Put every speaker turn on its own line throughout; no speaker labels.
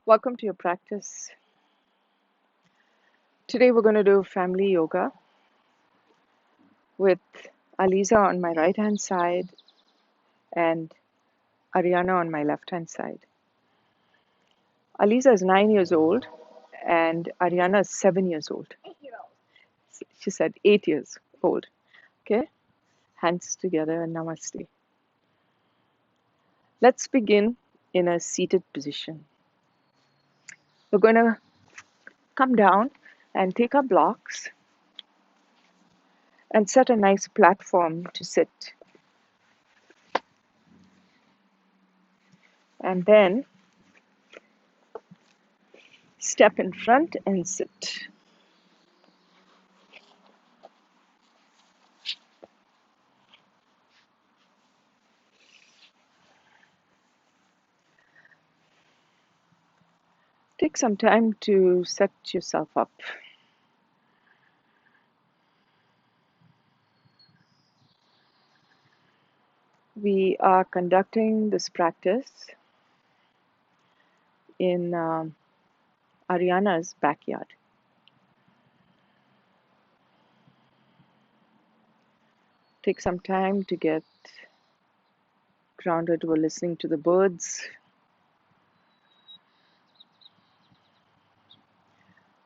Welcome to your practice. Today we're going to do family yoga with Aliza on my right hand side and Ariana on my left hand side. Aliza is 9 years old and Ariana is 7 years old. She said 8 years old. Okay, hands together and namaste. Let's begin in a seated position. We're going to come down and take our blocks and set a nice platform to sit. And then step in front and sit. Take some time to set yourself up. We are conducting this practice in Ariana's backyard. Take some time to get grounded. We're listening to the birds.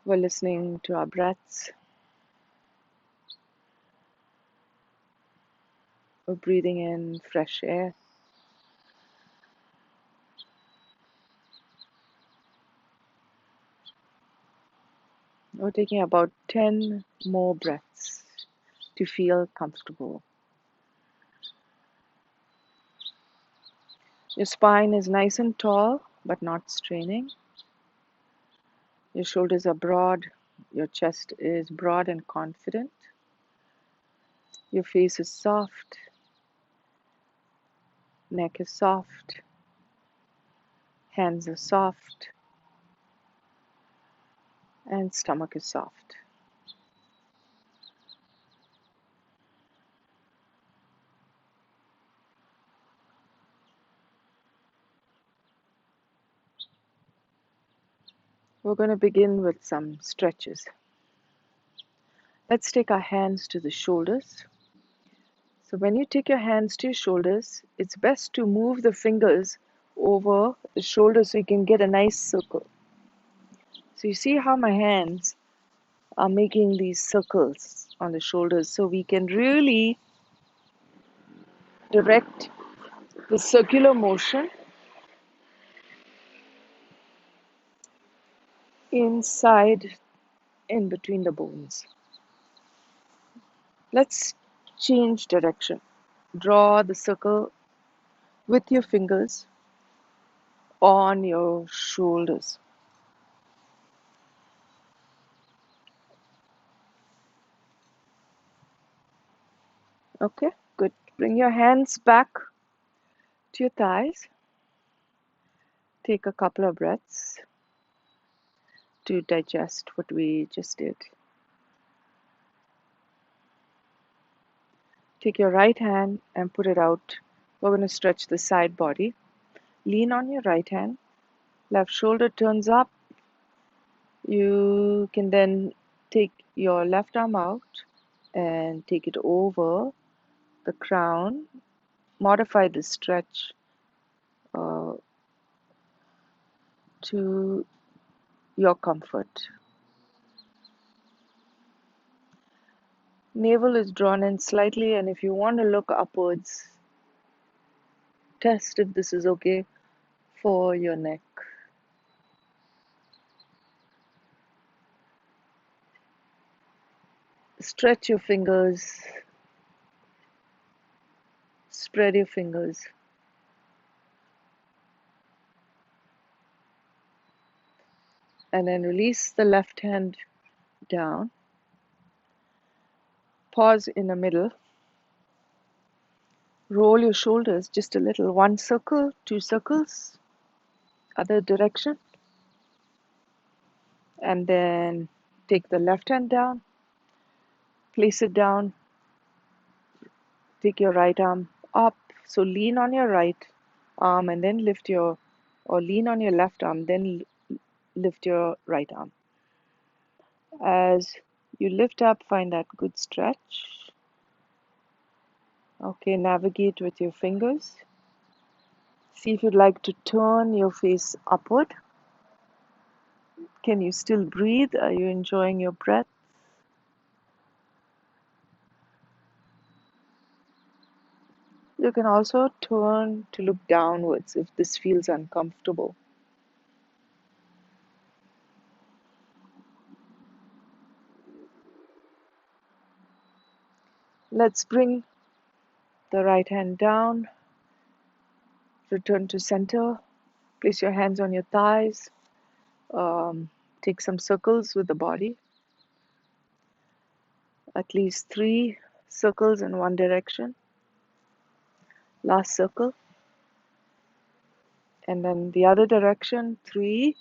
We're listening to our breaths. We're breathing in fresh air. We're taking about 10 more breaths to feel comfortable. Your spine is nice and tall, but not straining. Your shoulders are broad. Your chest is broad and confident. Your face is soft. Neck is soft. Hands are soft. And stomach is soft. We're going to begin with some stretches. Let's take our hands to the shoulders. So when you take your hands to your shoulders, it's best to move the fingers over the shoulders so you can get a nice circle. So you see how my hands are making these circles on the shoulders, so we can really direct the circular motion inside in between the bones. Let's change direction. Draw the circle with your fingers on your shoulders. Okay, good. Bring your hands back to your thighs. Take a couple of breaths to digest what we just did. Take your right hand and put it out. We're going to stretch the side body. Lean on your right hand. Left shoulder turns up. You can then take your left arm out and take it over the crown. Modify the stretch to your comfort. Navel is drawn in slightly, and if you want to look upwards, test if this is okay for your neck. Stretch your fingers, spread your fingers. And then release the left hand down. Pause in the middle. Roll your shoulders just a little. One circle, two circles, other direction. And then take the left hand down, place it down, take your right arm up. So lean on your right arm and then lift your, or lean on your left arm, then lift your right arm. As you lift up, find that good stretch. Okay, navigate with your fingers. See if you'd like to turn your face upward. Can you still breathe? Are you enjoying your breath? You can also turn to look downwards if this feels uncomfortable. Let's bring the right hand down, return to center, place your hands on your thighs, um, take some circles with the body, at least 3 circles in one direction. Last circle, and then the other direction, 3,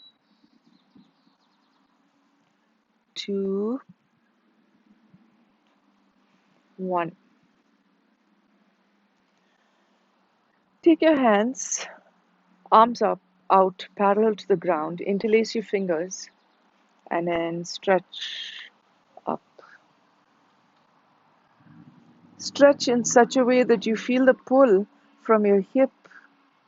2, 1. Take your hands, arms up, out, parallel to the ground, interlace your fingers, and then stretch up. Stretch in such a way that you feel the pull from your hip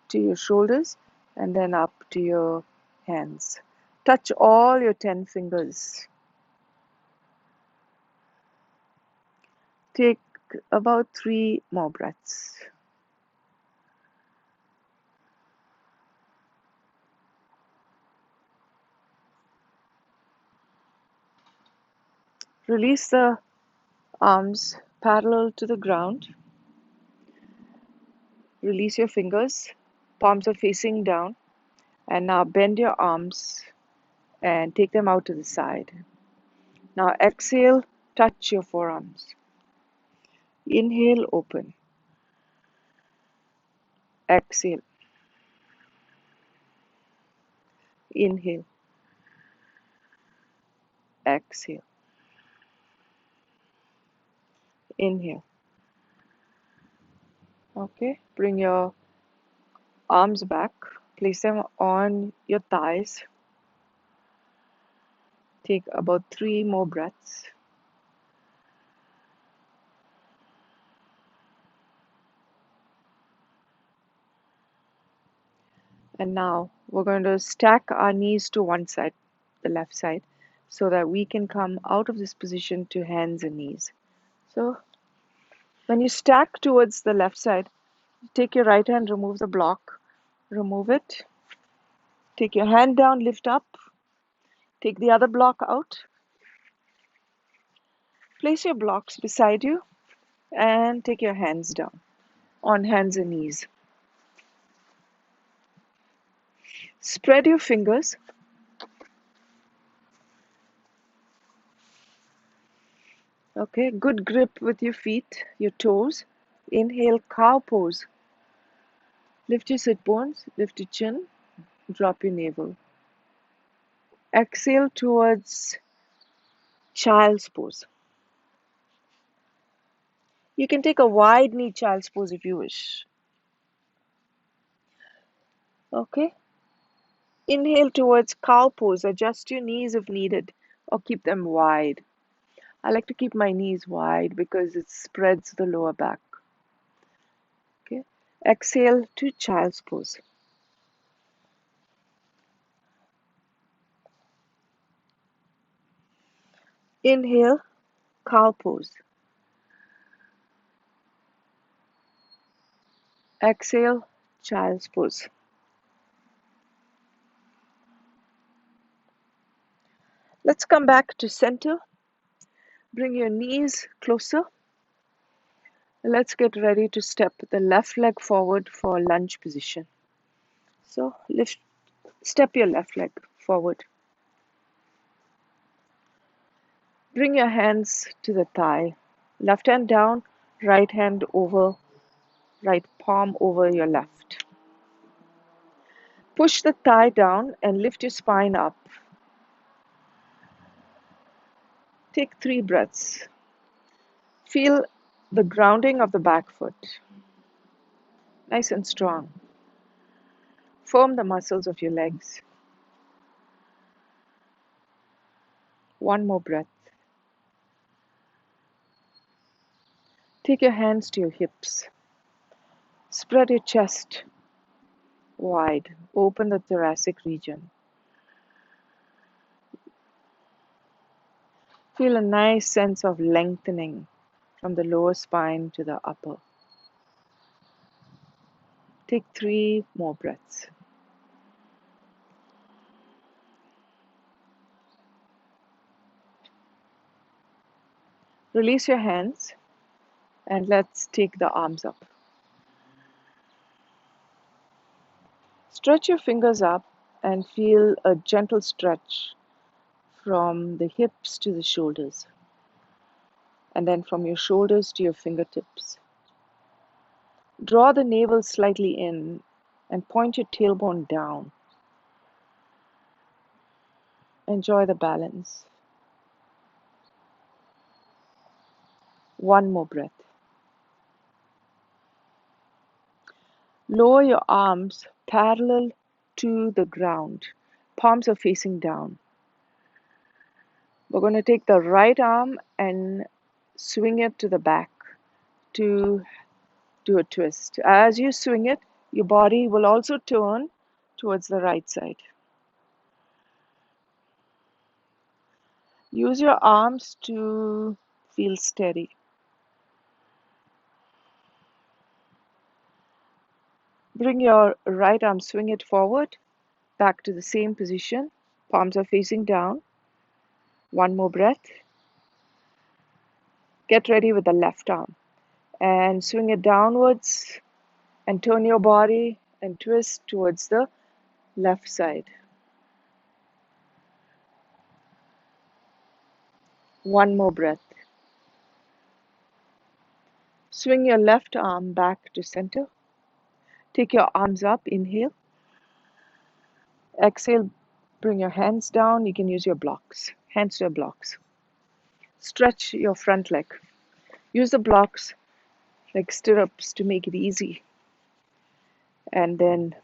to your shoulders and then up to your hands. Touch all your 10 fingers. Take about 3 more breaths. Release the arms parallel to the ground. Release your fingers. Palms are facing down. And now bend your arms and take them out to the side. Now exhale, touch your forearms. Inhale, open. Exhale. Inhale. Exhale. Inhale. Okay, bring your arms back. Place them on your thighs. Take about 3 more breaths. And now we're going to stack our knees to one side, the left side, so that we can come out of this position to hands and knees. So when you stack towards the left side, take your right hand, remove the block, remove it. Take your hand down, lift up. Take the other block out. Place your blocks beside you and take your hands down on hands and knees. Spread your fingers. Okay, good grip with your feet, your toes. Inhale, cow pose. Lift your sit bones, lift your chin, drop your navel. Exhale towards child's pose. You can take a wide knee child's pose if you wish. Okay. Inhale towards cow pose. Adjust your knees if needed or keep them wide. I like to keep my knees wide because it spreads the lower back. Okay. Exhale to child's pose. Inhale, cow pose. Exhale, child's pose. Let's come back to center. Bring your knees closer. Let's get ready to step the left leg forward for lunge position. So step your left leg forward. Bring your hands to the thigh. Left hand down, right hand over, right palm over your left. Push the thigh down and lift your spine up. Take 3 breaths. Feel the grounding of the back foot. Nice and strong. Firm the muscles of your legs. One more breath. Take your hands to your hips. Spread your chest wide. Open the thoracic region. Feel a nice sense of lengthening from the lower spine to the upper. Take 3 more breaths. Release your hands and let's take the arms up. Stretch your fingers up and feel a gentle stretch from the hips to the shoulders, and then from your shoulders to your fingertips. Draw the navel slightly in and point your tailbone down. Enjoy the balance. One more breath. Lower your arms parallel to the ground. Palms are facing down. We're going to take the right arm and swing it to the back to do a twist. As you swing it, your body will also turn towards the right side. Use your arms to feel steady. Bring your right arm, swing it forward, back to the same position. Palms are facing down. One more breath. Get ready with the left arm and swing it downwards and turn your body and twist towards the left side. One more breath. Swing your left arm back to center. Take your arms up, inhale. Exhale, bring your hands down. You can use your blocks, hands to your blocks. Stretch your front leg. Use the blocks like stirrups to make it easy. And then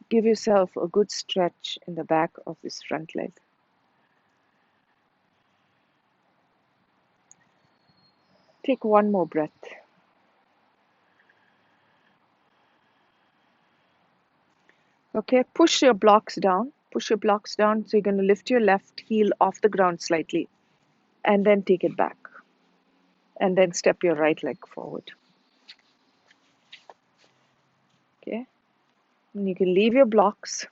give yourself a good stretch in the back of this front leg. Take one more breath. Okay, push your blocks down. Push your blocks down. So you're going to lift your left heel off the ground slightly and then take it back. And then step your right leg forward. Okay, and you can leave your blocks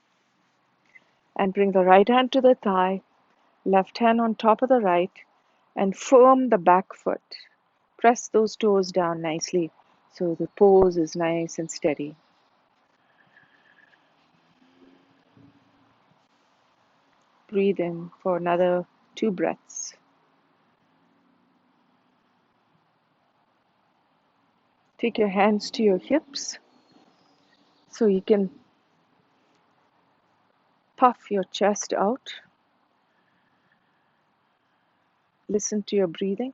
and bring the right hand to the thigh, left hand on top of the right, and firm the back foot. Press those toes down nicely so the pose is nice and steady. Breathe in for another 2 breaths. Take your hands to your hips so you can puff your chest out. Listen to your breathing.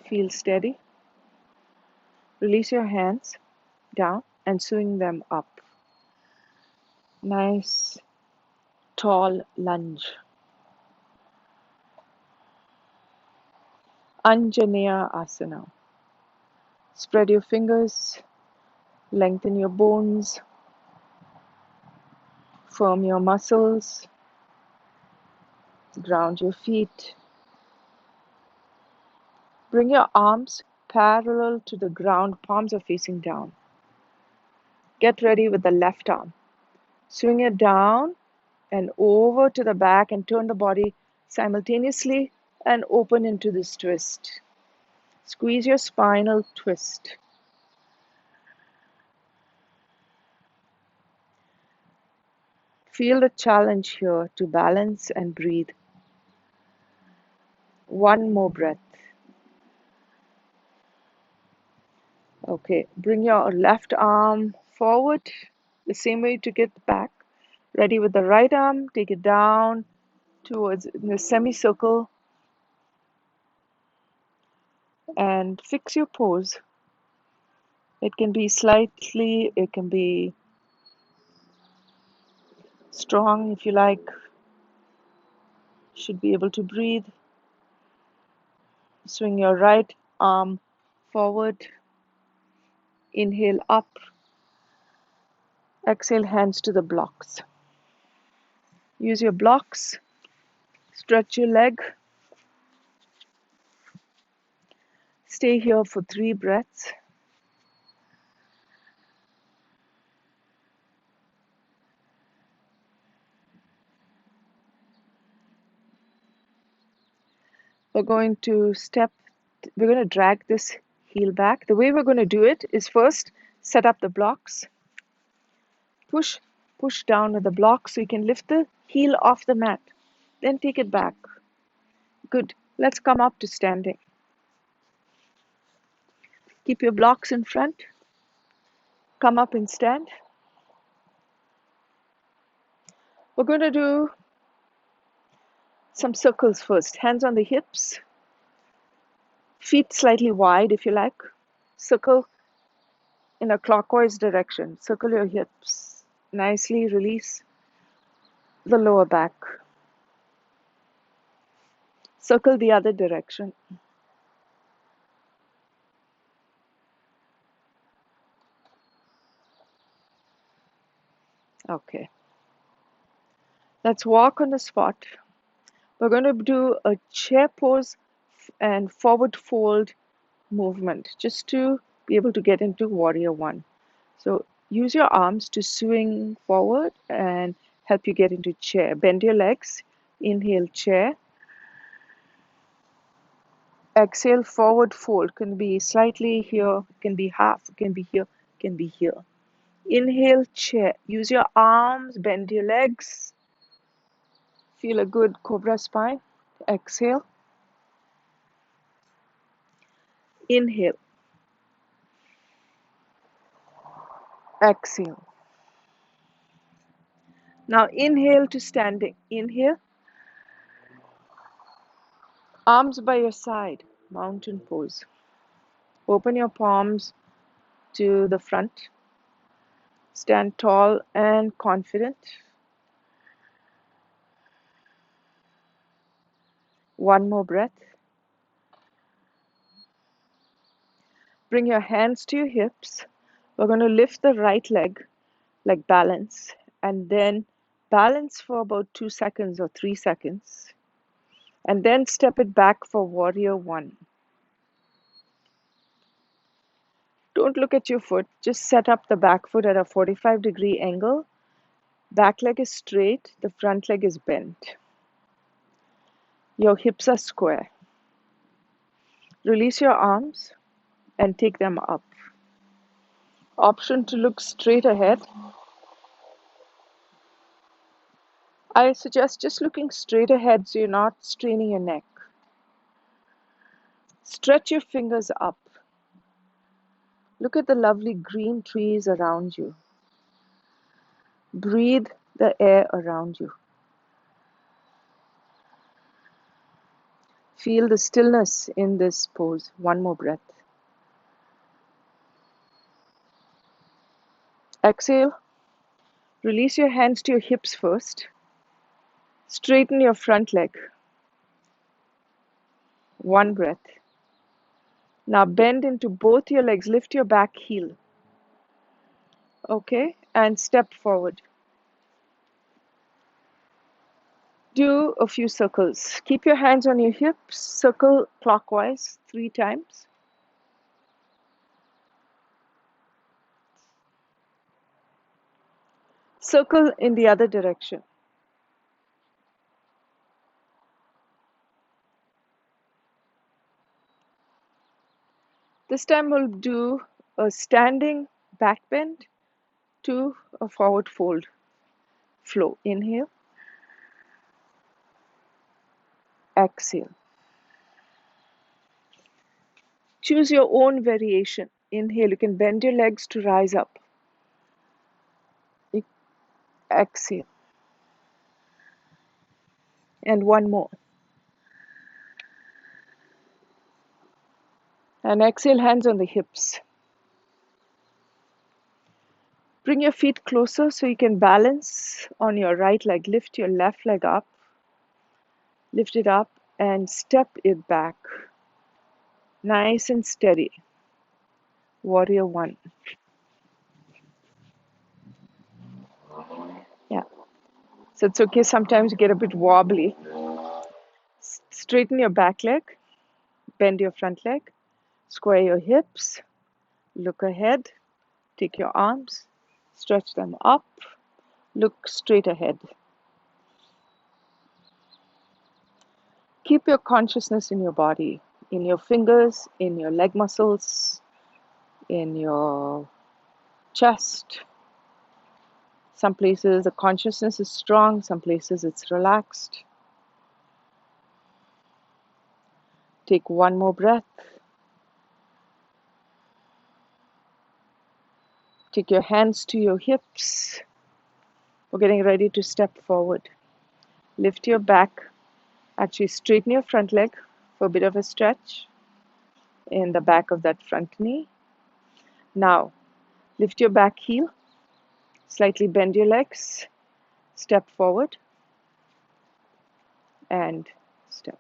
Feel steady. Release your hands down and swing them up. Nice tall lunge. Anjaneya Asana. Spread your fingers, lengthen your bones, firm your muscles, ground your feet. Bring your arms parallel to the ground, palms are facing down. Get ready with the left arm. Swing it down and over to the back and turn the body simultaneously and open into this twist. Squeeze your spinal twist. Feel the challenge here to balance and breathe. One more breath. Okay, bring your left arm forward, the same way you took it back. Ready with the right arm, take it down towards the semicircle and fix your pose. It can be slightly, it can be Strong if you like. Should be able to breathe. Swing your right arm forward. Inhale up. Exhale, hands to the blocks. Use your blocks. Stretch your leg. Stay here for 3 breaths. We're going to drag this heel back. The way we're going to do it is first set up the blocks. Push down with the block so you can lift the heel off the mat. Then take it back. Good. Let's come up to standing. Keep your blocks in front. Come up and stand. We're going to do some circles first. Hands on the hips. Feet slightly wide if you like. Circle in a clockwise direction. Circle your hips. Nicely release the lower back. Circle the other direction. Okay. Let's walk on the spot. We're going to do a chair pose and forward fold movement just to be able to get into warrior one. So use your arms to swing forward and help you get into chair. Bend your legs. Inhale, chair. Exhale, forward fold. Can be slightly here, can be half, can be here, can be here. Inhale, chair. Use your arms, bend your legs. Feel a good cobra spine. Exhale. Inhale. Exhale. Now inhale to standing. Inhale. Arms by your side. Mountain pose. Open your palms to the front. Stand tall and confident. One more breath. Bring your hands to your hips. We're going to lift the right leg like balance and then balance for about 2 seconds or 3 seconds and then step it back for warrior one. Don't look at your foot. Just set up the back foot at a 45-degree angle. Back leg is straight. The front leg is bent. Your hips are square. Release your arms and take them up. Option to look straight ahead. I suggest just looking straight ahead so you're not straining your neck. Stretch your fingers up. Look at the lovely green trees around you. Breathe the air around you. Feel the stillness in this pose. One more breath. Exhale. Release your hands to your hips first. Straighten your front leg. One breath. Now bend into both your legs. Lift your back heel. Okay, and step forward. Do a few circles. Keep your hands on your hips. Circle clockwise 3 times. Circle in the other direction. This time we'll do a standing back bend to a forward fold flow. Inhale. Exhale. Choose your own variation. Inhale. You can bend your legs to rise up. Exhale. And one more. And exhale, hands on the hips. Bring your feet closer so you can balance on your right leg. Lift your left leg up, lift it up, and step it back. Nice and steady. Warrior one. Yeah. So it's okay sometimes you get a bit wobbly. Straighten your back leg, bend your front leg, square your hips, look ahead, take your arms, stretch them up, look straight ahead. Keep your consciousness in your body, in your fingers, in your leg muscles, in your chest. Some places the consciousness is strong, some places it's relaxed. Take one more breath. Take your hands to your hips. We're getting ready to step forward. Lift your back. Actually, straighten your front leg for a bit of a stretch in the back of that front knee. Now, lift your back heel. Slightly bend your legs. Step forward. And step.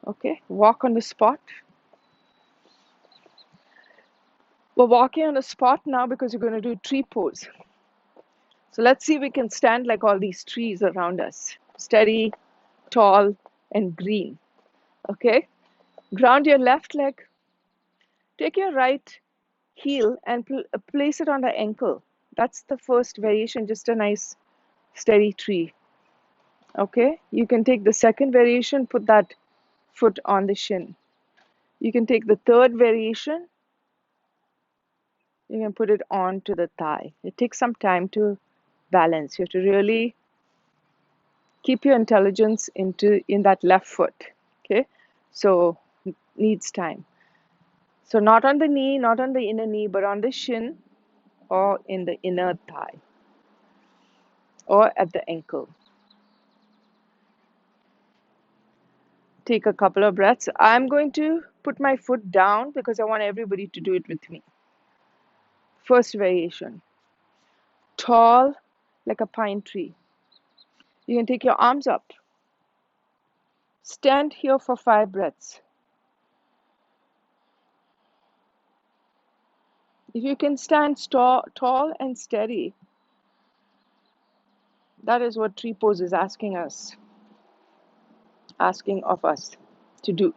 Okay, walk on the spot. We're walking on the spot now because you're going to do tree pose. So let's see if we can stand like all these trees around us. Steady, tall, and green. Okay? Ground your left leg. Take your right heel and place it on the ankle. That's the first variation, just a nice steady tree. Okay? You can take the second variation, put that foot on the shin. You can take the third variation, you can put it onto the thigh. It takes some time to balance. You have to really keep your intelligence in that left foot. Okay? So needs time. So not on the knee, not on the inner knee, but on the shin or in the inner thigh or at the ankle. Take a couple of breaths. I'm going to put my foot down because I want everybody to do it with me. First variation. Tall like a pine tree. You can take your arms up. Stand here for 5 breaths. If you can stand tall and steady, that is what tree pose is asking of us to do.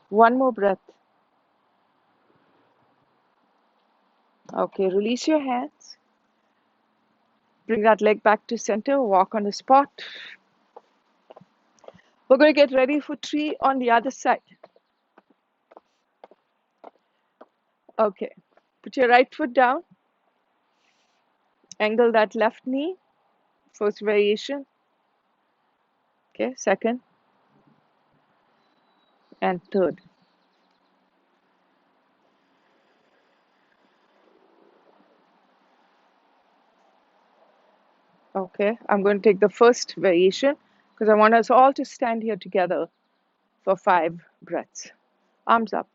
One more breath. Okay, release your hands. Bring that leg back to center. Walk on the spot. We're going to get ready for tree on the other side. Okay, put your right foot down. Angle that left knee. First variation. Okay, second and third. Okay, I'm going to take the first variation because I want us all to stand here together for 5 breaths. Arms up.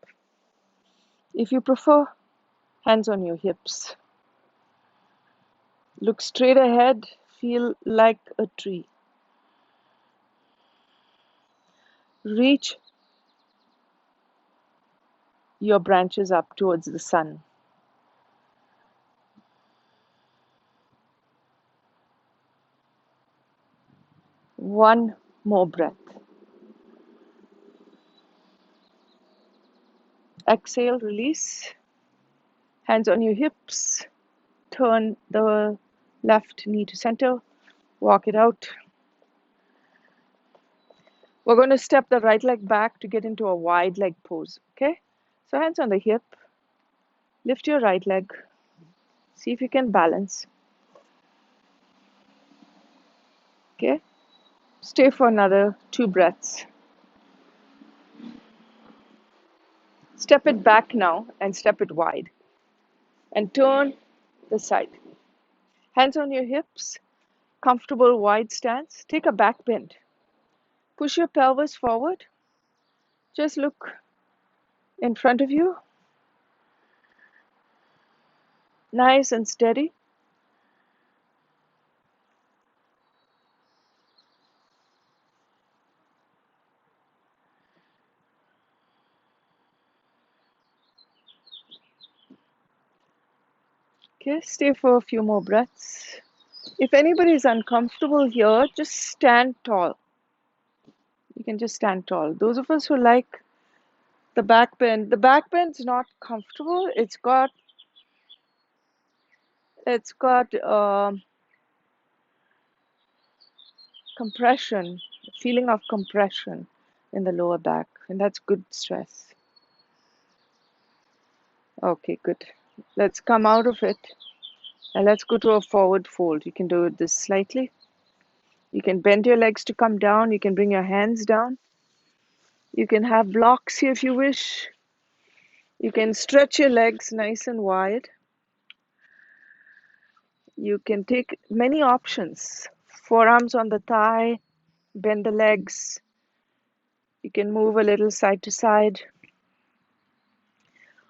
If you prefer, hands on your hips. Look straight ahead. Feel like a tree. Reach your branches up towards the sun. One more breath. Exhale, release. Hands on your hips. Turn the left knee to center. Walk it out. We're going to step the right leg back to get into a wide leg pose. Okay? So hands on the hip. Lift your right leg. See if you can balance. Okay? Stay for another 2 breaths. Step it back now and step it wide. And turn the side. Hands on your hips. Comfortable wide stance. Take a back bend. Push your pelvis forward. Just look in front of you, nice and steady. Okay, stay for a few more breaths. If anybody is uncomfortable here, just stand tall. You can just stand tall. Those of us who like the back bend's not comfortable. It's got compression, feeling of compression in the lower back, and that's good stress. Okay, good. Let's come out of it and let's go to a forward fold. You can do it this slightly. You can bend your legs to come down. You can bring your hands down. You can have blocks here if you wish. You can stretch your legs nice and wide. You can take many options. Forearms on the thigh, bend the legs. You can move a little side to side.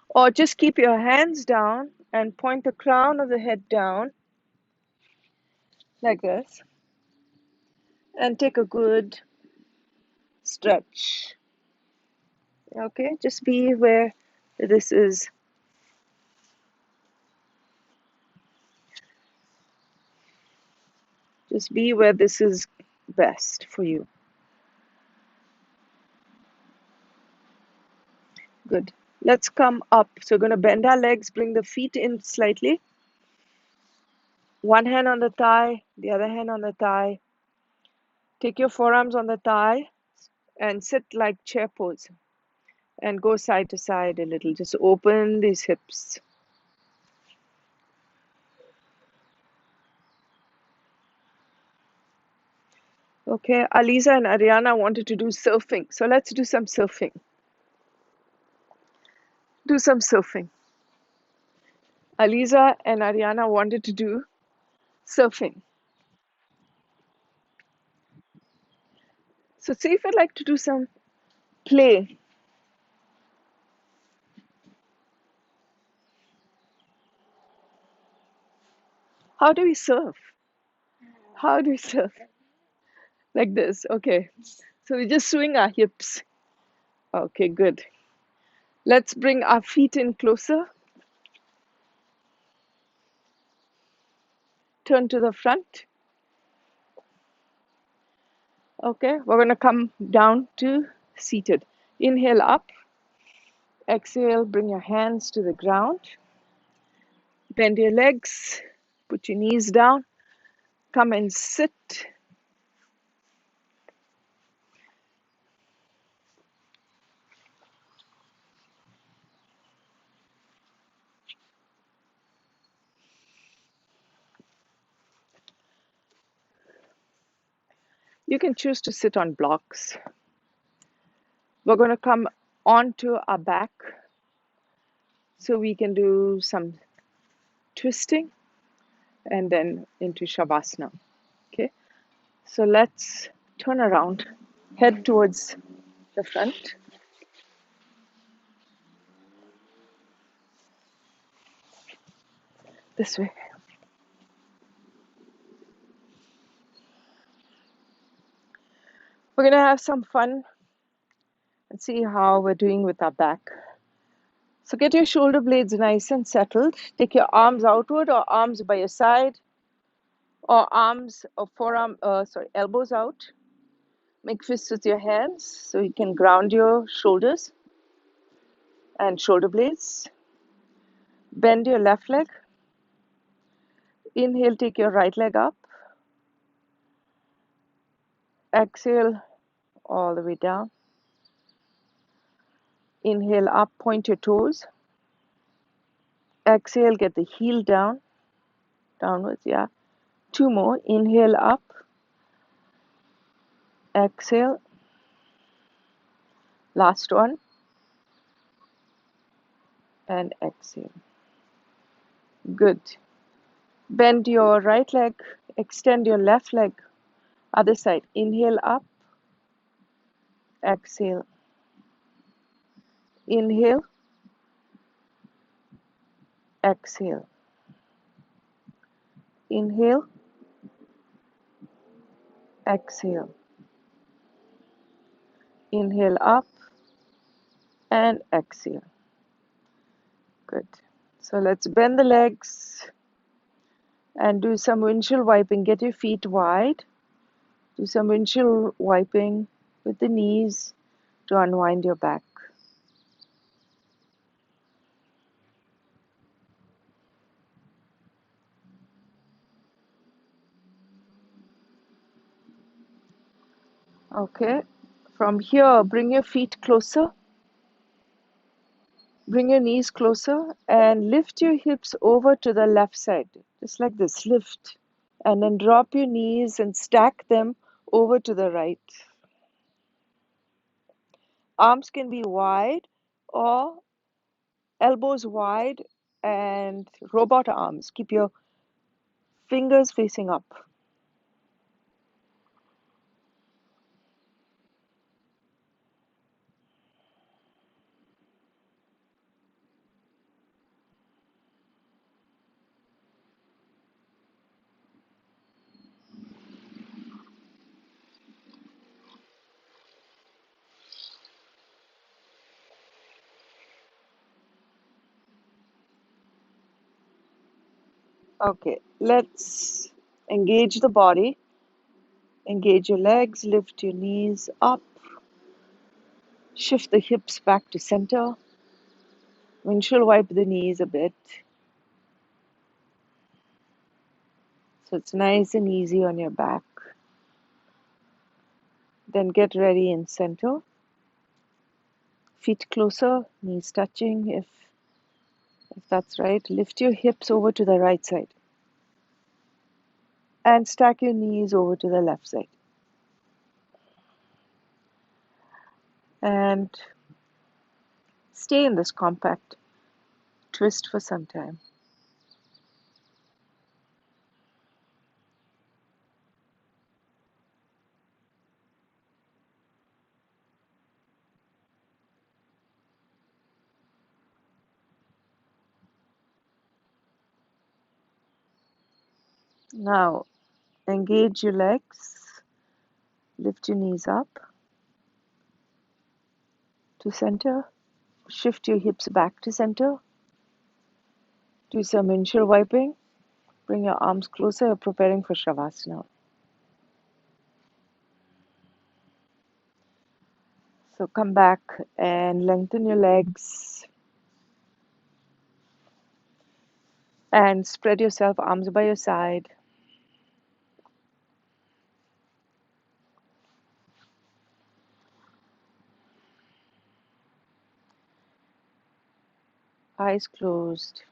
Or just keep your hands down and point the crown of the head down like this. And take a good stretch. Okay, just be where this is. Just be where this is best for you. Good. Let's come up. So we're going to bend our legs, bring the feet in slightly. One hand on the thigh, the other hand on the thigh. Take your forearms on the thigh and sit like chair pose and go side to side a little. Just open these hips. Okay, Aliza and Ariana wanted to do surfing. So let's do some surfing. Do some surfing. Aliza and Ariana wanted to do surfing. So see if I'd like to do some play. How do we surf? How do we surf? Like this. Okay. So we just swing our hips. Okay, good. Let's bring our feet in closer. Turn to the front. Okay, we're going to come down to seated. Inhale up. Exhale, bring your hands to the ground. Bend your legs. Put your knees down. Come and sit. You can choose to sit on blocks. We're going to come onto our back so we can do some twisting and then into Shavasana. Okay, so let's turn around, head towards the front. This way. We're going to have some fun and see how we're doing with our back. So get your shoulder blades nice and settled. Take your arms outward or arms by your side or elbows out. Make fists with your hands so you can ground your shoulders and shoulder blades. Bend your left leg. Inhale, take your right leg up. Exhale all the way down. Inhale up, point your toes. Exhale, get the heel down, downwards, yeah. Two more. Inhale up. Exhale. Last one. And exhale. Good. Bend your right leg, extend your left leg, other side. Inhale up. exhale, inhale, exhale, inhale, exhale, inhale up and exhale. Good. So let's bend the legs and do some windshield wiping. Get your feet wide. Do some windshield wiping with the knees to unwind your back. Okay. From here, bring your feet closer. Bring your knees closer and lift your hips over to the left side. Just like this, lift. And then drop your knees and stack them over to the right. Arms can be wide or elbows wide and robot arms. Keep your fingers facing up. Okay, let's engage the body. Engage your legs, lift your knees up, shift the hips back to center. Windshield wipe the knees a bit so it's nice and easy on your back. Then get ready in center. Feet closer, knees touching if that's right. Lift your hips over to the right side and stack your knees over to the left side. And stay in this compact twist for some time. Now, engage your legs, lift your knees up to center, shift your hips back to center, do some windshield wiping, bring your arms closer, you're preparing for Shavasana. So come back and lengthen your legs and spread yourself, arms by your side. Eyes closed.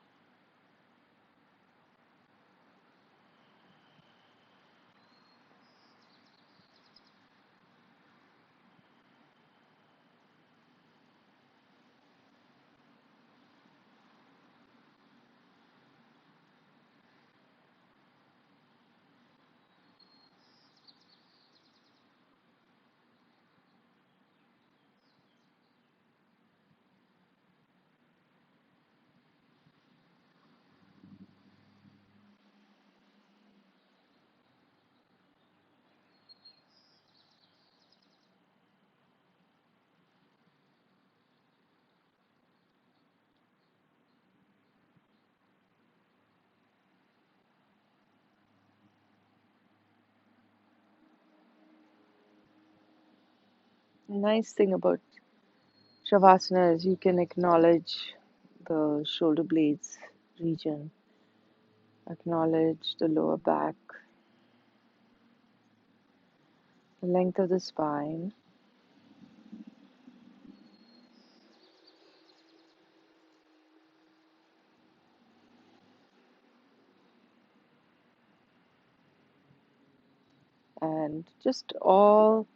Nice thing about Shavasana is you can acknowledge the shoulder blades region, acknowledge the lower back, the length of the spine. And just all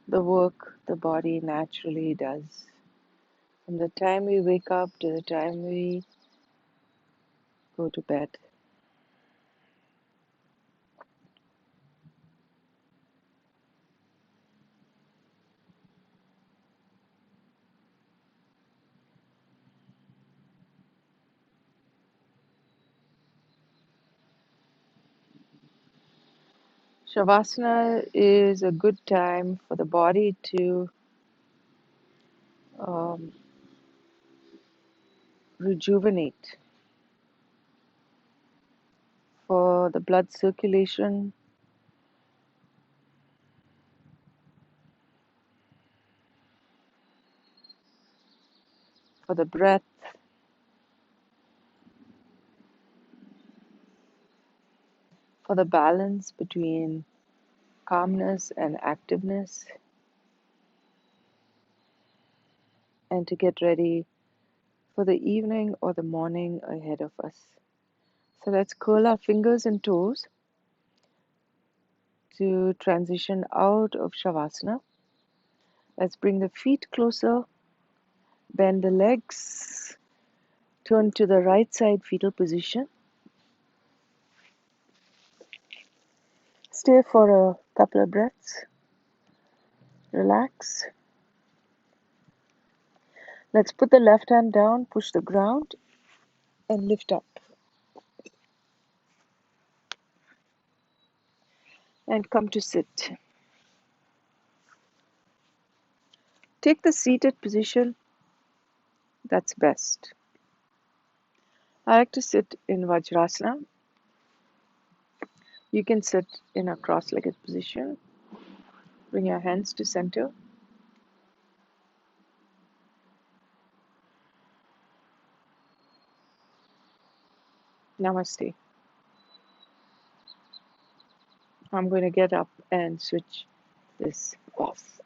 the work the body naturally does. From the time we wake up to the time we go to bed. Shavasana is a good time for the body to um, rejuvenate, for the blood circulation, for the breath, for the balance between calmness and activeness, and to get ready for the evening or the morning ahead of us. So let's curl our fingers and toes to transition out of Shavasana. Let's bring the feet closer, bend the legs, turn to the right side fetal position. Stay for a couple of breaths. Relax. Let's put the left hand down, push the ground, and lift up. And come to sit. Take the seated position that's best. I like to sit in Vajrasana. You can sit in a cross-legged position. Bring your hands to center. Namaste. I'm going to get up and switch this off.